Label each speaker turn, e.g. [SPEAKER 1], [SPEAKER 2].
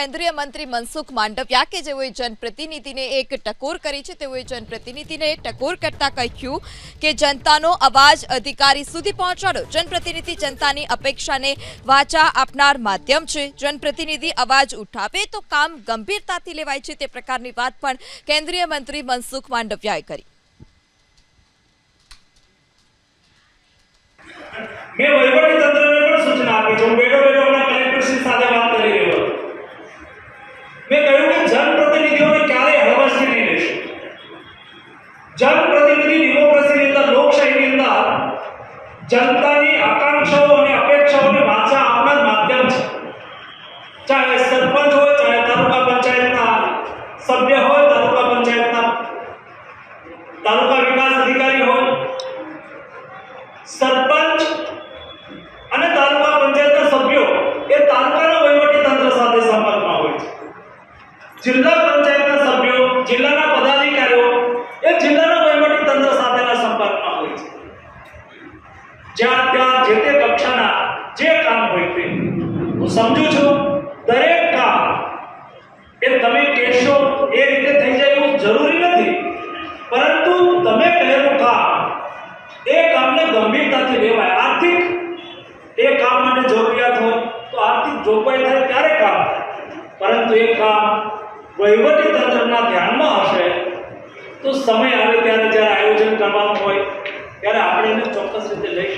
[SPEAKER 1] કેન્દ્રીય મંત્રી મનસુખ માંડવિયા કે જેઓએ જનપ્રતિનિધિને એક ટકોર કરી છે, તેઓએ જનપ્રતિનિધિને ટકોર કરતા કહ્યું કે જનતાનો અવાજ અધિકારી સુધી પહોંચાડો. જનપ્રતિનિધિ જનતાની અપેક્ષાને વાચા આપનાર માધ્યમ છે. જનપ્રતિનિધિ અવાજ ઉઠાવે તો કામ ગંભીરતાથી લેવાય છે. તે પ્રકારની વાત પણ કેન્દ્રીય મંત્રી મનસુખ માંડવિયાએ કરી.
[SPEAKER 2] મેં વહીવટી તંત્રને પણ સૂચના આપી છે. હું બેઠો હમણાં કલેક્ટરશ્રી સાથે વાત કરી રહ્યો હતો. મેં કહ્યું કે જનપ્રતિનિધિઓને ક્યારેય હળવાશથી નહીં લેશો. જનપ્રતિનિધિ ડેમોક્રેસીની અંદર, લોકશાહીની અંદર જનતાની આકાંક્ષાઓ અને અપેક્ષાઓને વાચા આપનાર માધ્યમ છે. ચાહે સરપંચ હોય, ચાહે તાલુકા પંચાયતના સભ્ય હોય, તાલુકા પંચાયતના તાલુકા વિકાસ અધિકારી હોય, સરપંચ અને તાલુકા પંચાયતના સભ્યો એ તાલુકાના વહીવટી તંત્ર સાથે સંપર્કમાં હોય છે. જિલ્લા પંચાયતના સભ્યો, જિલ્લાના પદાધિકારીઓ એ જિલ્લાના વહીવટી તંત્ર સાથેના સંપર્કમાં હોય છે. જ્યાં ત્યાં જે તે કક્ષાના જે કામ હોય તે હું સમજુ છું. દરેક કામ એ તમે કહેશો એ રીતે થઈ જાય એવું જરૂરી નથી, પરંતુ તમે કહેલું કામ એ કામને ગંભીરતાથી લેવાય. આર્થિક એ કામ માટે જરૂરિયાત હોય તો આર્થિક જોગવાઈ થાય ત્યારે કામ થાય, પરંતુ એ કામ વહીવટી તંત્રના ધ્યાનમાં હશે તો સમય આવે ત્યારે જ્યારે આયોજન કરવાનું હોય ત્યારે આપણે એને ચોક્કસ રીતે લઈ